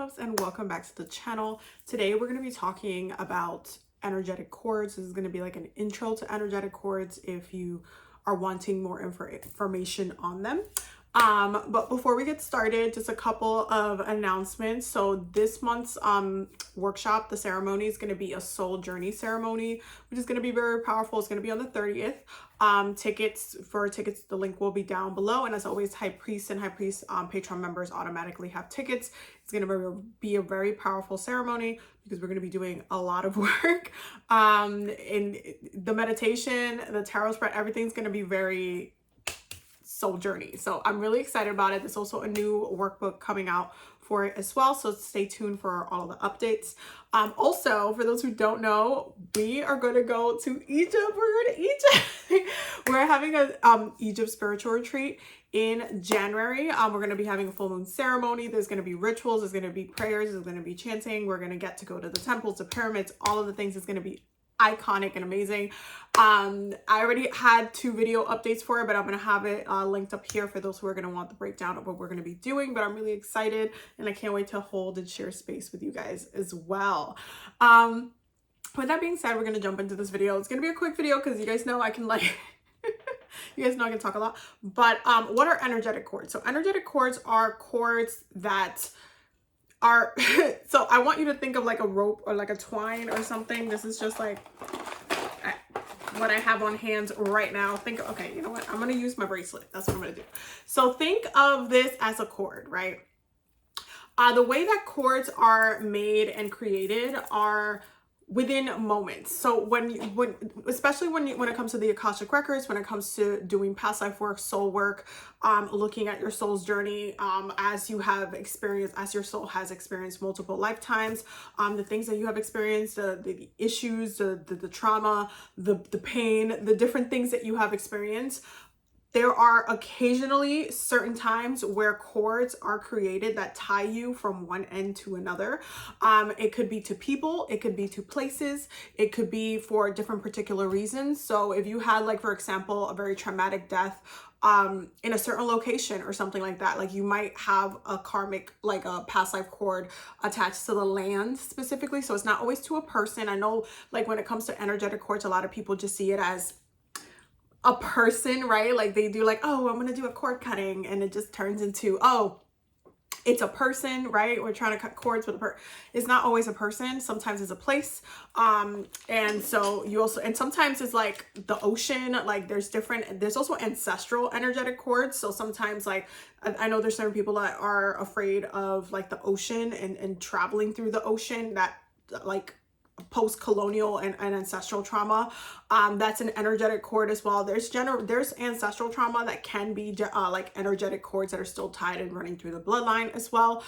loves, and welcome back to the channel. Today we're going to be talking about energetic cords. This is going to be like an intro to energetic cords if you are wanting more information on them. But before we get started, just a couple of announcements. So this month's workshop, the ceremony, is going to be a soul journey ceremony, which is going to be very powerful. It's going to be on the 30th. Tickets, the link will be down below. And as always, High Priest and High Priest Patreon members automatically have tickets. It's going to be a very powerful ceremony because we're going to be doing a lot of work. In the meditation, the tarot spread, everything's going to be very soul journey. So I'm really excited about it. There's also a new workbook coming out for it as well. So stay tuned for all of the updates. Also, for those who don't know, we are going to go to Egypt. We're going to Egypt. We're having a Egypt spiritual retreat in January. We're going to be having a full moon ceremony. There's going to be rituals. There's going to be prayers. There's going to be chanting. We're going to get to go to the temples, the pyramids, all of the things. It's going to be iconic and amazing. I already had 2 video updates for it, but I'm going to have it linked up here for those who are going to want the breakdown of what we're going to be doing. But I'm really excited and I can't wait to hold and share space with you guys as well. With that being said, we're going to jump into this video. It's going to be a quick video because you guys know I can you guys know I can talk a lot. But what are energetic cords? So energetic cords are cords that are so I want you to think of like a rope or like a twine or something. This is just like what I have on hand right now. Okay, you know what? I'm going to use my bracelet. That's what I'm going to do. So think of this as a cord, right? The way that cords are made and created are within moments. So especially when it comes to the Akashic records, when it comes to doing past life work, soul work, looking at your soul's journey, as your soul has experienced multiple lifetimes, the things that you have experienced, the issues, the trauma, the pain, the different things that you have experienced. There are occasionally certain times where cords are created that tie you from one end to another. It could be to people, it could be to places, it could be for different particular reasons. So if you had, like, for example, a very traumatic death in a certain location or something like that, like you might have a karmic, like a past life cord attached to the land specifically. So it's not always to a person. I know, like, when it comes to energetic cords, a lot of people just see it as a person, right? Like they do, like, oh, I'm going to do a cord cutting, and it just turns into, oh, it's a person, right? We're trying to cut cords with a person. It's not always a person. Sometimes it's a place. And so and sometimes it's like the ocean, like there's also ancestral energetic cords. So sometimes, like, I know there's certain people that are afraid of like the ocean and traveling through the ocean, that like post-colonial and ancestral trauma. That's an energetic cord as well. There's ancestral trauma that can be like energetic cords that are still tied and running through the bloodline as well.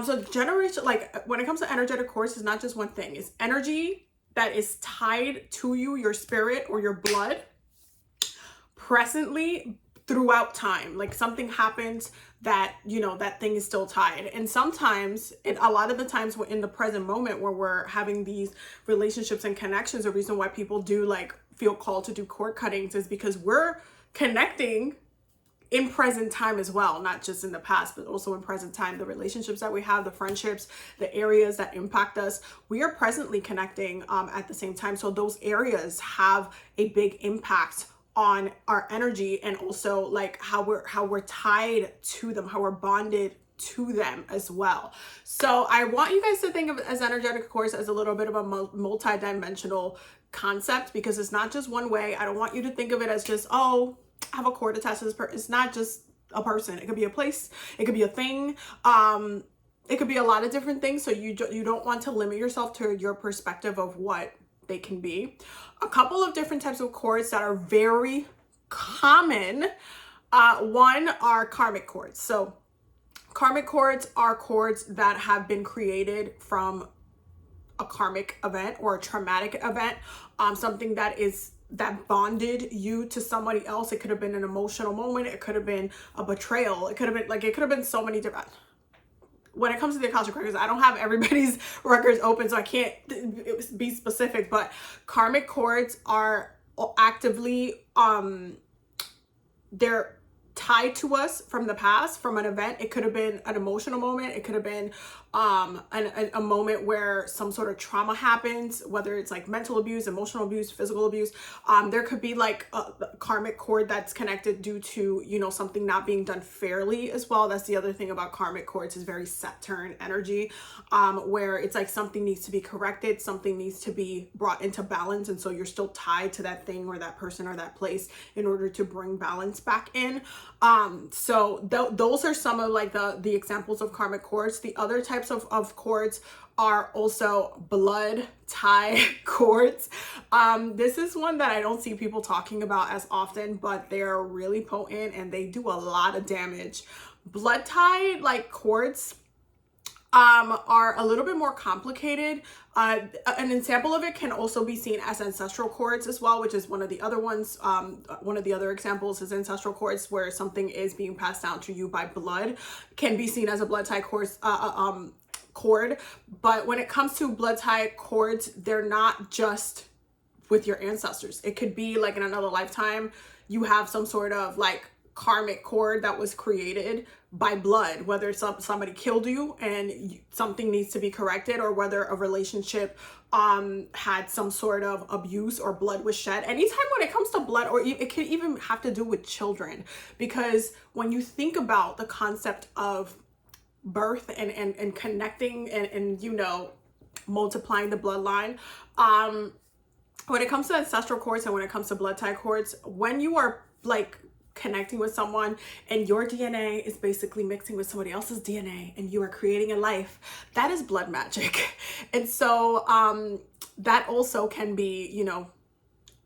So generation, like when it comes to energetic cords, it's not just one thing. It's energy that is tied to you, your spirit or your blood, presently throughout time. Like something happens that, you know, that thing is still tied. And sometimes, a lot of the times in the present moment where we're having these relationships and connections, the reason why people do like feel called to do cord cuttings is because we're connecting in present time as well, not just in the past, but also in present time. The relationships that we have, the friendships, the areas that impact us, we are presently connecting at the same time. So those areas have a big impact on our energy, and also like how we're tied to them, how we're bonded to them as well. So I want you guys to think of it as energetic cords as a little bit of a multi-dimensional concept, because it's not just one way. I don't want you to think of it as just, oh, I have a cord attached to this person. It's not just a person. It could be a place, it could be a thing, it could be a lot of different things. So you don't want to limit yourself to your perspective of what they can be. A couple of different types of cords that are very common. One are karmic cords. So karmic cords are cords that have been created from a karmic event or a traumatic event, something that bonded you to somebody else. It could have been an emotional moment. It could have been a betrayal. It could have been so many different. When it comes to the Akashic records, I don't have everybody's records open, so I can't be specific, but karmic cords are actively, they're tied to us from the past, from an event. It could have been an emotional moment. It could have been a moment where some sort of trauma happens, whether it's like mental abuse, emotional abuse, physical abuse. There could be like a karmic cord that's connected due to, you know, something not being done fairly as well. That's the other thing about karmic cords, is very Saturn energy, where it's like something needs to be corrected, something needs to be brought into balance, and so you're still tied to that thing or that person or that place in order to bring balance back in. So those are some of like the examples of karmic cords. The other types of cords are also blood tie cords. This is one that I don't see people talking about as often, but they're really potent and they do a lot of damage. Blood tie like cords are a little bit more complicated. An example of it can also be seen as ancestral cords as well, which is one of the other ones. One of the other examples is ancestral cords, where something is being passed down to you by blood, can be seen as a blood tie cord. But when it comes to blood tie cords, they're not just with your ancestors. It could be like in another lifetime, you have some sort of like karmic cord that was created by blood, whether somebody killed you and something needs to be corrected, or whether a relationship had some sort of abuse or blood was shed. Anytime when it comes to blood, or it can even have to do with children, because when you think about the concept of birth and connecting and you know, multiplying the bloodline, when it comes to ancestral cords and when it comes to blood tie cords, when you are like connecting with someone and your DNA is basically mixing with somebody else's DNA and you are creating a life, that is blood magic. And so that also can be, you know,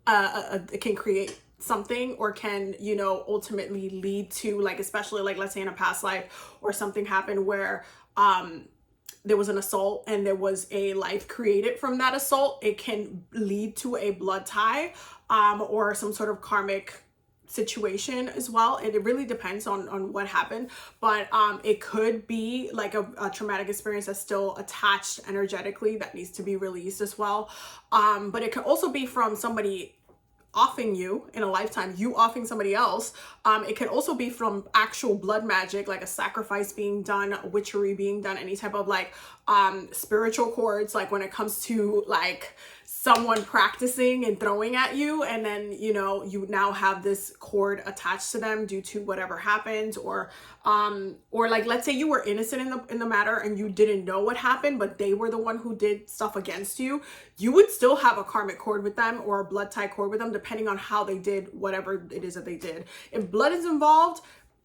it can create something, or can, you know, ultimately lead to, like, especially like, let's say in a past life or something happened where there was an assault and there was a life created from that assault, it can lead to a blood tie or some sort of karmic situation as well. It really depends on what happened, but it could be like a traumatic experience that's still attached energetically that needs to be released as well. But it could also be from somebody offing you in a lifetime, you offing somebody else. It can also be from actual blood magic, like a sacrifice being done, witchery being done, any type of like spiritual cords, like when it comes to like someone practicing and throwing at you, and then, you know, you now have this cord attached to them due to whatever happened, or like, let's say you were innocent in the matter and you didn't know what happened, but they were the one who did stuff against you. You would still have a karmic cord with them, or a blood tie cord with them, depending on how they did whatever it is that they did. If blood is involved,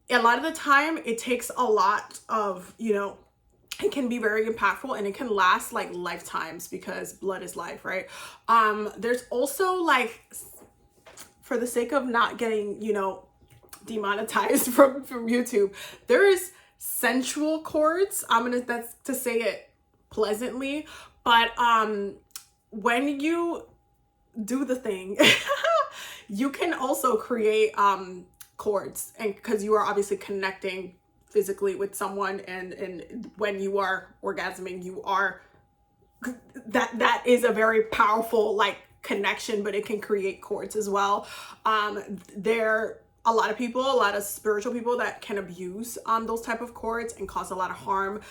a lot of the time it takes a lot of, you know, it can be very impactful and it can last like lifetimes, because blood is life, right? There's also, like, for the sake of not getting, you know, demonetized from YouTube, there is sensual cords. That's to say it pleasantly, but when you do the thing, you can also create cords, and because you are obviously connecting physically with someone, and when you are orgasming, you are, that is a very powerful like connection, but it can create cords as well. There a lot of people, a lot of spiritual people that can abuse those type of cords and cause a lot of harm.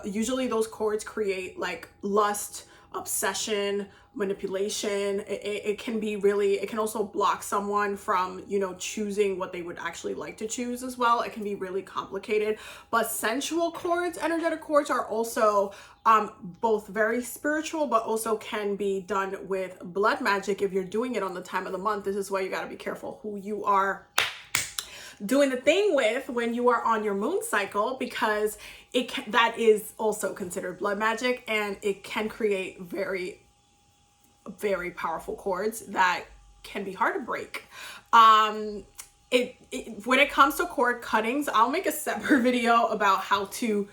Usually those cords create like lust, obsession, manipulation. It can be really, it can also block someone from, you know, choosing what they would actually like to choose as well. It can be really complicated. But sensual cords, energetic cords, are also both very spiritual, but also can be done with blood magic. If you're doing it on the time of the month, this is why you got to be careful who you are doing the thing with when you are on your moon cycle, because that is also considered blood magic, and it can create very, very powerful cords that can be hard to break. When it comes to cord cuttings, I'll make a separate video about how to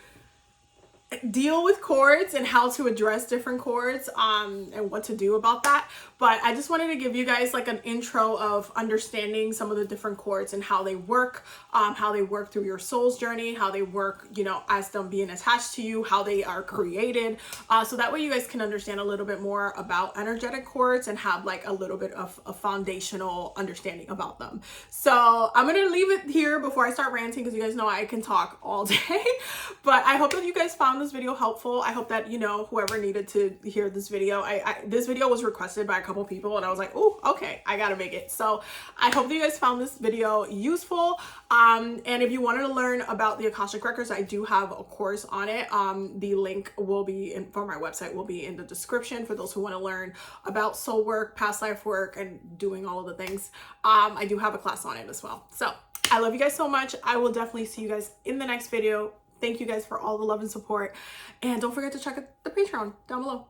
deal with cords and how to address different cords and what to do about that. But I just wanted to give you guys like an intro of understanding some of the different cords and how they work through your soul's journey, how they work, you know, as them being attached to you, how they are created, so that way you guys can understand a little bit more about energetic cords and have like a little bit of a foundational understanding about them. So I'm gonna leave it here before I start ranting, because you guys know I can talk all day. But I hope that you guys found this this video helpful. I hope that, you know, whoever needed to hear this video, this video was requested by a couple people and I was like, oh, okay, I gotta make it. So I hope that you guys found this video useful. And if you wanted to learn about the Akashic Records, I do have a course on it. The link will be for my website will be in the description for those who want to learn about soul work, past life work, and doing all of the things. I do have a class on it as well. So I love you guys so much. I will definitely see you guys in the next video. Thank you guys for all the love and support. And don't forget to check out the Patreon down below.